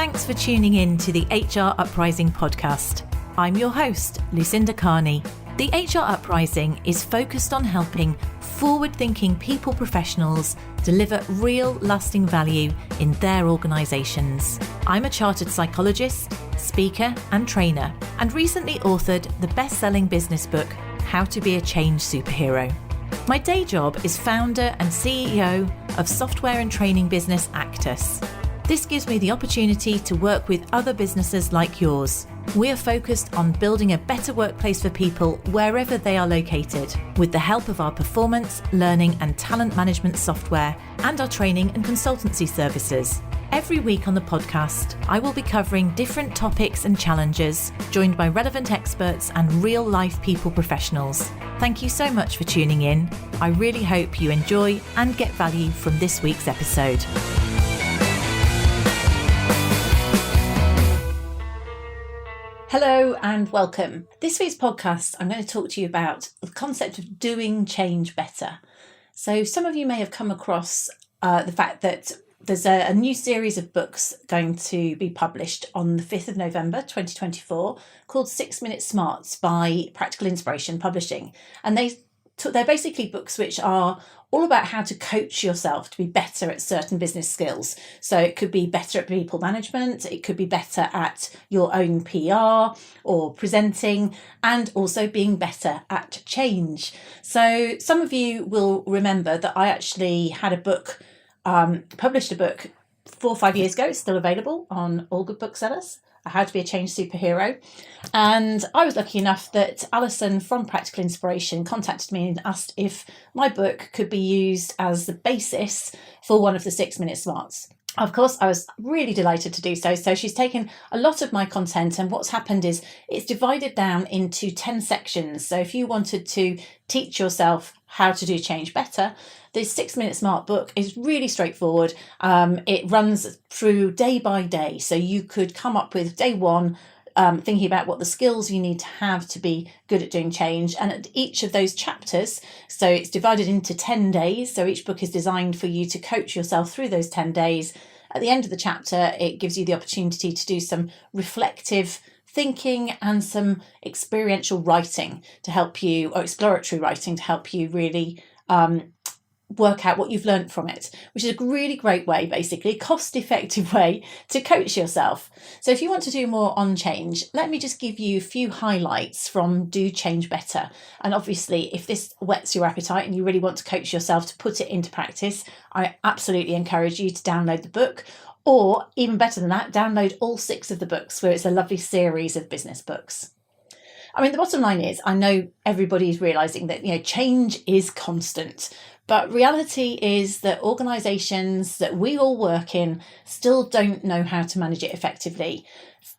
Thanks for tuning in to the HR Uprising podcast. I'm your host, Lucinda. The HR Uprising is focused on helping forward-thinking people professionals deliver real lasting value in their organisations. I'm a chartered psychologist, speaker and trainer, and recently authored the best-selling business book, How to Be a Change Superhero. My day job is founder and CEO of software and training business Actus. This gives me the opportunity to work with other businesses like yours. We are focused on building a better workplace for people wherever they are located, with the help of our performance, learning and talent management software and our training and consultancy services. Every week on the podcast, I will be covering different topics and challenges, joined by relevant experts and real-life people professionals. Thank you so much for tuning in. I really hope you enjoy and get value from this week's episode. Hello and welcome. This week's podcast, I'm going to talk to you about the concept of doing change better. So some of you may have come across the fact that there's a new series of books going to be published on the 5th of November 2024 called 6 Minute Smarts by Practical Inspiration Publishing. And they're basically books which are all about how to coach yourself to be better at certain business skills. So it could be better at people management, it could be better at your own PR or presenting, and also being better at change. So some of you will remember that I actually had a book, published a book 4 or 5 years ago. It's still available on all good booksellers. How to Be a Change Superhero. And I was lucky enough that Alison from Practical Inspiration contacted me and asked if my book could be used as the basis for one of the 6 Minute Smarts. Of course, I was really delighted to do so. So she's taken a lot of my content, and what's happened is it's divided down into 10 sections. So if you wanted to teach yourself how to do change better, the 6 Minute Smart book is really straightforward. It runs through day by day. So you could come up with day one, thinking about what the skills you need to have to be good at doing change. And at each of those chapters, so it's divided into 10 days. So each book is designed for you to coach yourself through those 10 days. At the end of the chapter, it gives you the opportunity to do some reflective thinking and some experiential writing to help you, or exploratory writing to help you really work out what you've learned from it, which is a really great way, basically, cost-effective way to coach yourself. So if you want to do more on change, let me just give you a few highlights from Do Change Better. And obviously, if this whets your appetite and you really want to coach yourself to put it into practice, I absolutely encourage you to download the book, or even better than that, download all 6 of the books, where it's a lovely series of business books. I mean, the bottom line is, I know everybody's realising that, change is constant. But reality is that organisations that we all work in still don't know how to manage it effectively.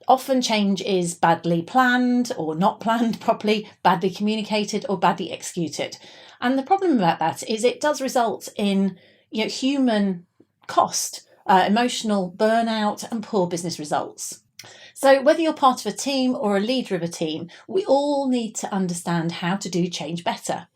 Often change is badly planned or not planned properly, badly communicated or badly executed. And the problem about that is it does result in human cost, emotional burnout and poor business results. So whether you're part of a team or a leader of a team, we all need to understand how to do change better.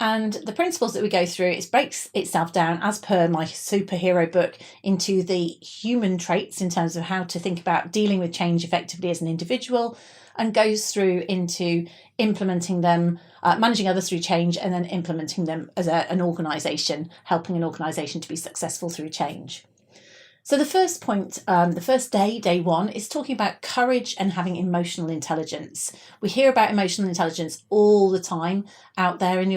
And the principles that we go through, it breaks itself down, as per my superhero book, into the human traits in terms of how to think about dealing with change effectively as an individual, and goes through into implementing them, managing others through change, and then implementing them as an organisation, helping an organisation to be successful through change. So the first point, the first day one, is talking about courage and having emotional intelligence. We hear about emotional intelligence all the time out there in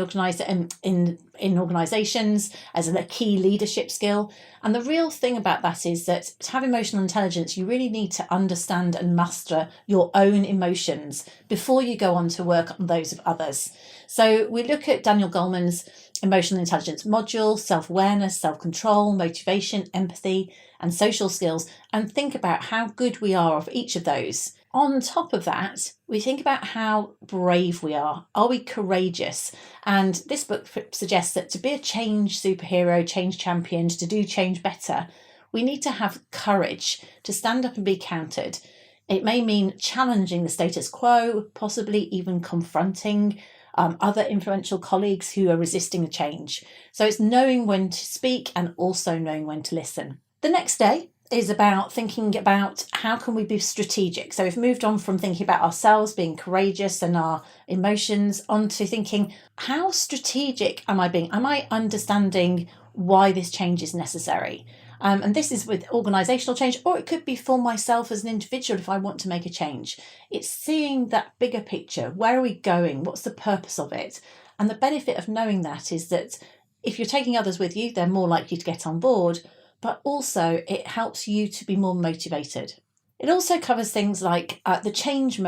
organisations as a key leadership skill. And the real thing about that is that to have emotional intelligence, you really need to understand and master your own emotions before you go on to work on those of others. So we look at Daniel Goleman's emotional intelligence module, self-awareness, self-control, motivation, empathy, and social skills, and think about how good we are of each of those. On top of that, we think about how brave we are. Are we courageous? And this book suggests that to be a change superhero, change champion, to do change better, we need to have courage to stand up and be counted. It may mean challenging the status quo, possibly even confronting other influential colleagues who are resisting the change. So it's knowing when to speak and also knowing when to listen. The next day, is about thinking about how can we be strategic. So we've moved on from thinking about ourselves being courageous and our emotions onto thinking, how strategic am I being? Am I understanding why this change is necessary? And this is with organisational change, or it could be for myself as an individual if I want to make a change. It's seeing that bigger picture. Where are we going? What's the purpose of it? And the benefit of knowing that is that if you're taking others with you, they're more likely to get on board, but also it helps you to be more motivated. It also covers things like the change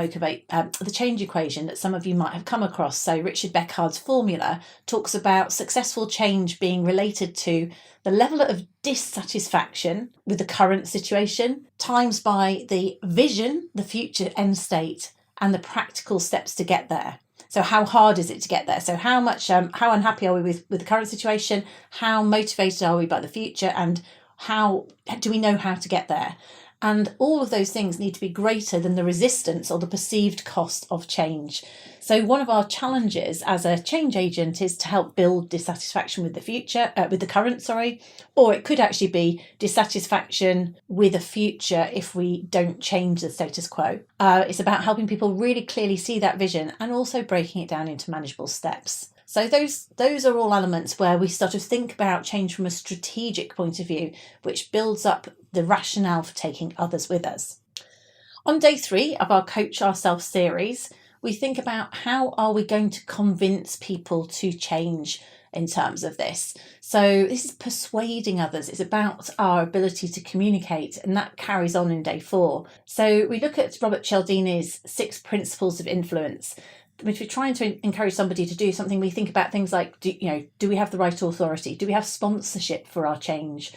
equation that some of you might have come across. So Richard Beckhard's formula talks about successful change being related to the level of dissatisfaction with the current situation times by the vision, the future end state, and the practical steps to get there. So how hard is it to get there? So how unhappy are we with the current situation? How motivated are we by the future? And how do we know how to get there? And all of those things need to be greater than the resistance or the perceived cost of change. So one of our challenges as a change agent is to help build dissatisfaction with the current, or it could actually be dissatisfaction with a future if we don't change the status quo. It's about helping people really clearly see that vision and also breaking it down into manageable steps. So those are all elements where we sort of think about change from a strategic point of view, which builds up the rationale for taking others with us. On day 3 of our Coach Ourselves series, we think about how are we going to convince people to change in terms of this. So this is persuading others. It's about our ability to communicate, and that carries on in day 4. So we look at Robert Cialdini's 6 principles of influence. If we're trying to encourage somebody to do something, we think about things like, do we have the right authority? Do we have sponsorship for our change?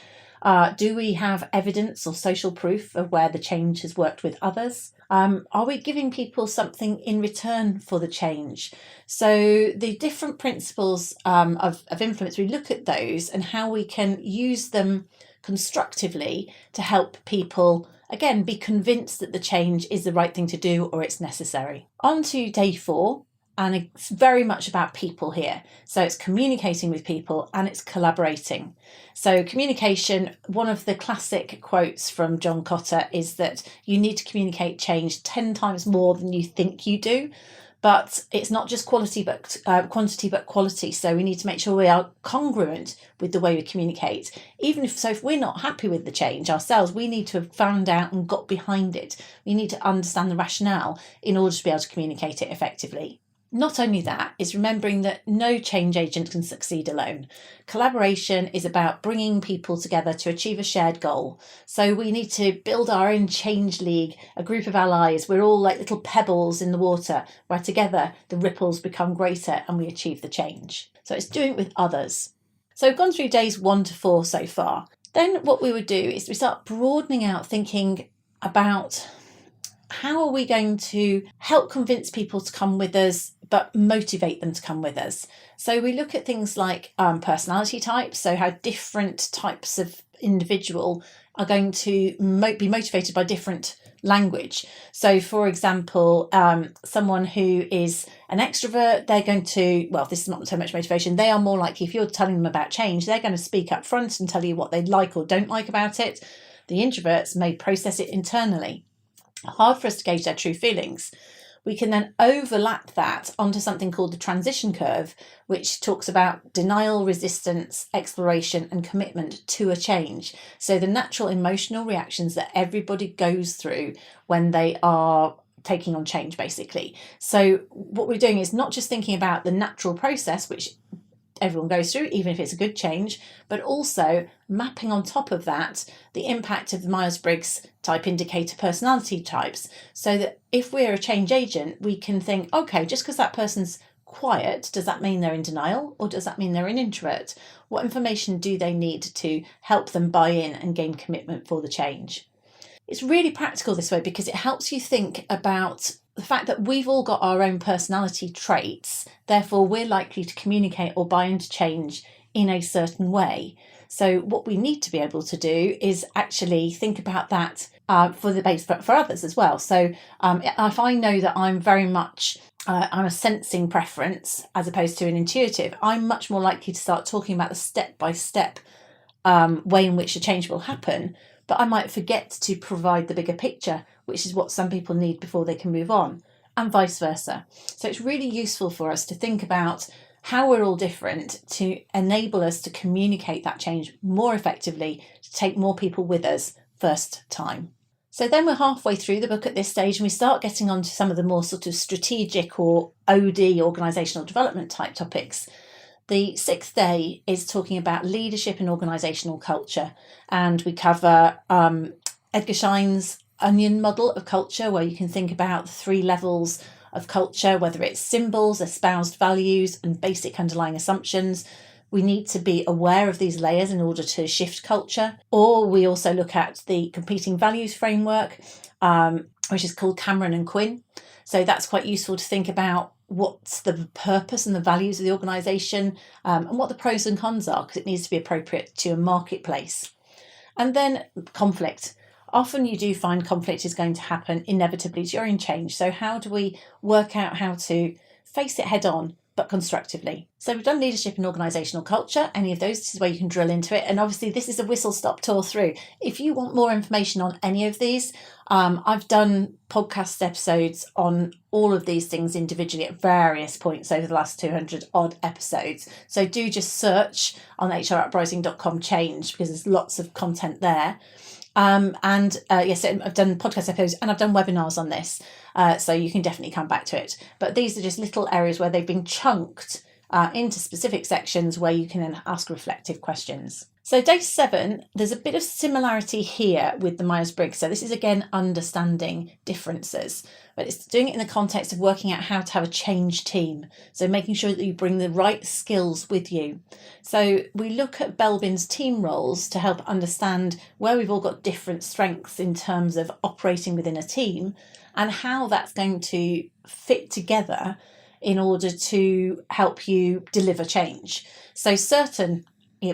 Do we have evidence or social proof of where the change has worked with others? Are we giving people something in return for the change? So the different principles of influence, we look at those and how we can use them constructively to help people, again, be convinced that the change is the right thing to do or it's necessary. On to day 4, and it's very much about people here. So it's communicating with people and it's collaborating. So communication, one of the classic quotes from John Cotter is that you need to communicate change 10 times more than you think you do. But it's not just quantity but quality. So we need to make sure we are congruent with the way we communicate. If we're not happy with the change ourselves, we need to have found out and got behind it. We need to understand the rationale in order to be able to communicate it effectively. Not only that, is remembering that no change agent can succeed alone. Collaboration is about bringing people together to achieve a shared goal. So we need to build our own change league, a group of allies. We're all like little pebbles in the water, where together the ripples become greater and we achieve the change. So it's doing it with others. So we've gone through days 1 to 4 so far. Then what we would do is we start broadening out, thinking about how are we going to help convince people to come with us, but motivate them to come with us. So we look at things like personality types, so how different types of individual are going to be motivated by different language. So for example, someone who is an extrovert, they're going to, this is not so much motivation, they are more likely, if you're telling them about change, they're going to speak up front and tell you what they like or don't like about it. The introverts may process it internally. Hard for us to gauge their true feelings. We can then overlap that onto something called the transition curve, which talks about denial, resistance, exploration, and commitment to a change. So the natural emotional reactions that everybody goes through when they are taking on change, basically. So what we're doing is not just thinking about the natural process, which everyone goes through, even if it's a good change, but also mapping on top of that the impact of the Myers-Briggs type indicator personality types, so that if we're a change agent, we can think, okay, just because that person's quiet, does that mean they're in denial, or does that mean they're an introvert? What information do they need to help them buy in and gain commitment for the change? It's really practical this way because it helps you think about the fact that we've all got our own personality traits, therefore we're likely to communicate or buy into change in a certain way. So what we need to be able to do is actually think about that for others as well. So if I know that I'm very much I'm a sensing preference as opposed to an intuitive, I'm much more likely to start talking about the step-by-step way in which a change will happen, but I might forget to provide the bigger picture, which is what some people need before they can move on, and vice versa. So it's really useful for us to think about how we're all different to enable us to communicate that change more effectively, to take more people with us first time. So then we're halfway through the book at this stage, and we start getting on to some of the more sort of strategic or OD, organisational development type topics. The 6th day is talking about leadership and organisational culture, and we cover Edgar Schein's onion model of culture, where you can think about the 3 levels of culture, whether it's symbols, espoused values, and basic underlying assumptions. We need to be aware of these layers in order to shift culture. Or we also look at the competing values framework, which is called Cameron and Quinn. So that's quite useful to think about what's the purpose and the values of the organisation, and what the pros and cons are, because it needs to be appropriate to a marketplace. And then conflict. Often you do find conflict is going to happen inevitably during change. So how do we work out how to face it head on, but constructively? So we've done leadership and organisational culture. Any of those, this is where you can drill into it. And obviously this is a whistle-stop tour through. If you want more information on any of these, I've done podcast episodes on all of these things individually at various points over the last 200 odd episodes. So do just search on hruprising.com change, because there's lots of content there. Yes, I've done podcast episodes and I've done webinars on this, so you can definitely come back to it. But these are just little areas where they've been chunked into specific sections where you can then ask reflective questions. So day 7, there's a bit of similarity here with the Myers-Briggs. So this is again understanding differences, but it's doing it in the context of working out how to have a change team. So making sure that you bring the right skills with you. So we look at Belbin's team roles to help understand where we've all got different strengths in terms of operating within a team, and how that's going to fit together in order to help you deliver change. So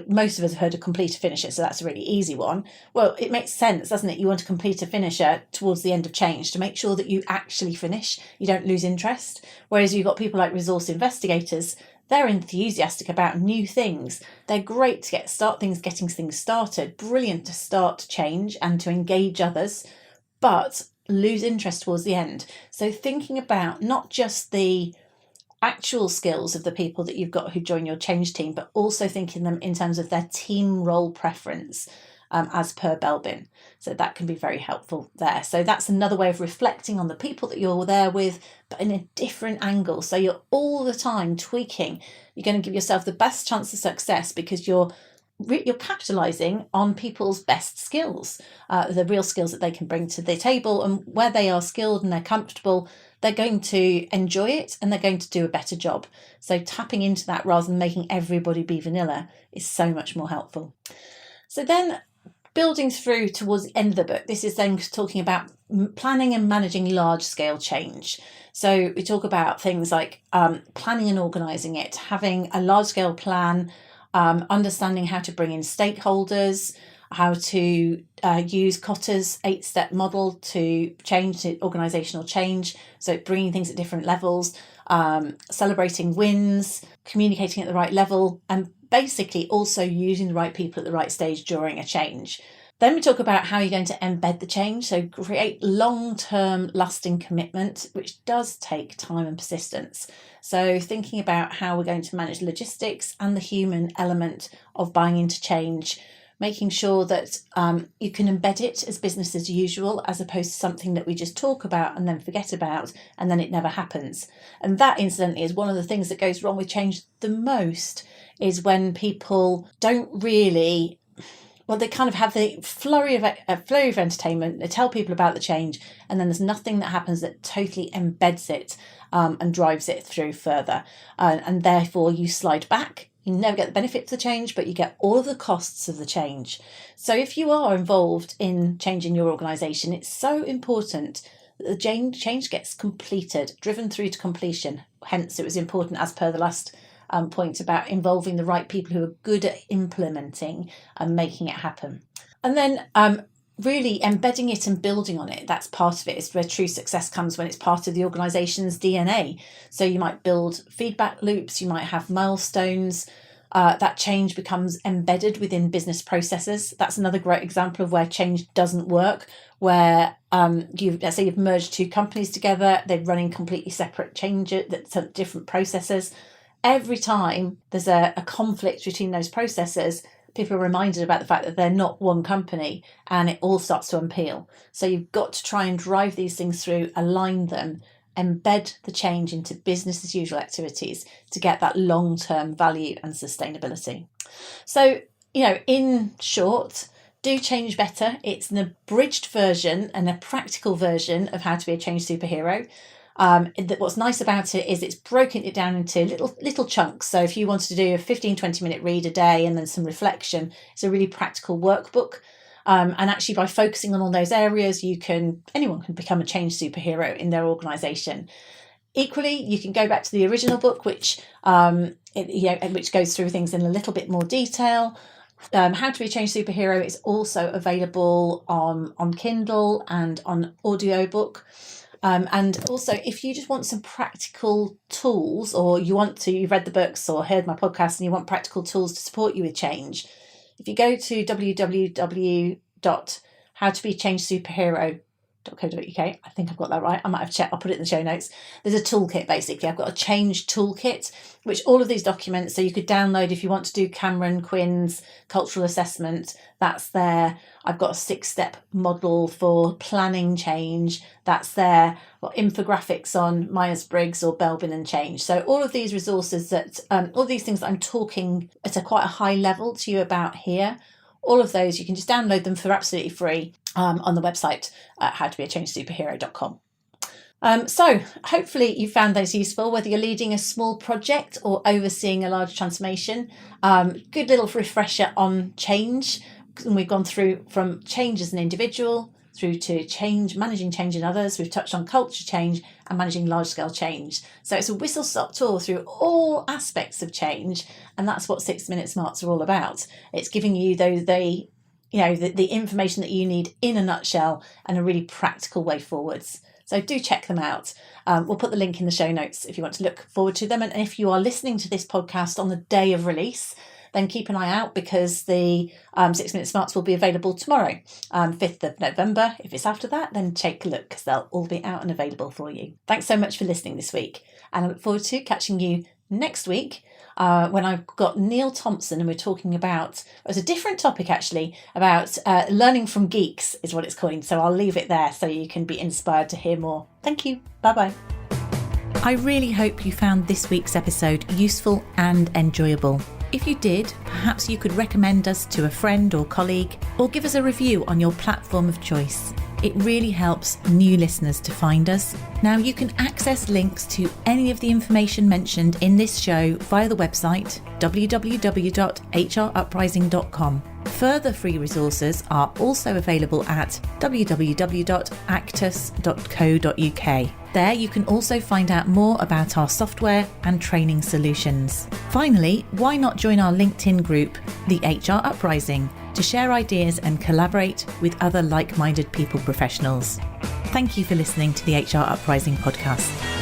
most of us have heard of complete a finisher, so that's a really easy one. Well, it makes sense, doesn't it? You want to complete a finisher towards the end of change to make sure that you actually finish, you don't lose interest. Whereas you've got people like resource investigators, they're enthusiastic about new things. They're great to getting things started, brilliant to start change and to engage others, but lose interest towards the end. So thinking about not just the actual skills of the people that you've got who join your change team, but also thinking them in terms of their team role preference, as per Belbin. So that can be very helpful there. So that's another way of reflecting on the people that you're there with, but in a different angle. So you're all the time tweaking. You're going to give yourself the best chance of success because you're capitalising on people's best skills, the real skills that they can bring to the table, and where they are skilled and they're comfortable, they're going to enjoy it and they're going to do a better job. So tapping into that rather than making everybody be vanilla is so much more helpful. So then building through towards the end of the book, this is then talking about planning and managing large-scale change. So we talk about things like planning and organising it, having a large-scale plan, understanding how to bring in stakeholders, how to use Kotter's 8-step model to change the organisational change, so bringing things at different levels, celebrating wins, communicating at the right level, and basically also using the right people at the right stage during a change. Then we talk about how you're going to embed the change, so create long-term lasting commitment, which does take time and persistence. So thinking about how we're going to manage logistics and the human element of buying into change, making sure that you can embed it as business as usual, as opposed to something that we just talk about and then forget about, and then it never happens. And that, incidentally, is one of the things that goes wrong with change the most, is when people don't really... Well, they kind of have the flurry of entertainment. They tell people about the change, and then there's nothing that happens that totally embeds it and drives it through further. And therefore, you slide back. You never get the benefit of the change, but you get all of the costs of the change. So if you are involved in changing your organisation, it's so important that the change gets completed, driven through to completion. Hence, it was important, as per the last point, about involving the right people who are good at implementing and making it happen. And then really embedding it and building on it, that's part of it. It's where true success comes, when it's part of the organisation's DNA. So you might build feedback loops, you might have milestones, that change becomes embedded within business processes. That's another great example of where change doesn't work, where let's say you've merged two companies together, they're running completely separate changes, that's different processes. Every time there's a conflict between those processes, people are reminded about the fact that they're not one company, and it all starts to unpeel. So you've got to try and drive these things through, align them, embed the change into business as usual activities to get that long-term value and sustainability. So, in short, do change better. It's an abridged version and a practical version of how to be a change superhero. What's nice about it is it's broken it down into little chunks. So if you wanted to do a 15-20 minute read a day and then some reflection, it's a really practical workbook. And actually, by focusing on all those areas, anyone can become a change superhero in their organisation. Equally, you can go back to the original book, which goes through things in a little bit more detail. How to be a change superhero is also available on Kindle and on audiobook. And also, if you just want some practical tools, or you've read the books or heard my podcast and you want practical tools to support you with change, if you go to www.howtobeachangesuperhero.co.uk, I think I've got that right. I might have checked. I'll put it in the show notes. There's a toolkit, basically. I've got a change toolkit, which all of these documents, so you could download if you want to do Cameron Quinn's cultural assessment, that's there. I've got a 6-step model for planning change, that's there. I've got infographics on Myers-Briggs or Belbin and change. So all of these resources all these things that I'm talking at quite a high level to you about here, all of those, you can just download them for absolutely free on the website at howtobeachangesuperhero.com. So hopefully you found those useful, whether you're leading a small project or overseeing a large transformation. Good little refresher on change. And we've gone through from change as an individual through to managing change in others. We've touched on culture change and managing large-scale change. So it's a whistle-stop tour through all aspects of change, and that's what 6-Minute Smarts are all about. It's giving you the information that you need in a nutshell and a really practical way forwards. So do check them out. We'll put the link in the show notes if you want to look forward to them. And if you are listening to this podcast on the day of release, then keep an eye out, because the 6-Minute Smarts will be available tomorrow, 5th of November. If it's after that, then take a look, because they'll all be out and available for you. Thanks so much for listening this week. And I look forward to catching you next week when I've got Neil Thompson, and we're talking about, it's a different topic actually, about learning from geeks is what it's called. So I'll leave it there so you can be inspired to hear more. Thank you. Bye-bye. I really hope you found this week's episode useful and enjoyable. If you did, perhaps you could recommend us to a friend or colleague, or give us a review on your platform of choice. It really helps new listeners to find us. Now, you can access links to any of the information mentioned in this show via the website www.hruprising.com. Further free resources are also available at www.actus.co.uk. There you can also find out more about our software and training solutions. Finally, why not join our LinkedIn group, the HR Uprising, to share ideas and collaborate with other like-minded people professionals. Thank you for listening to the HR Uprising podcast.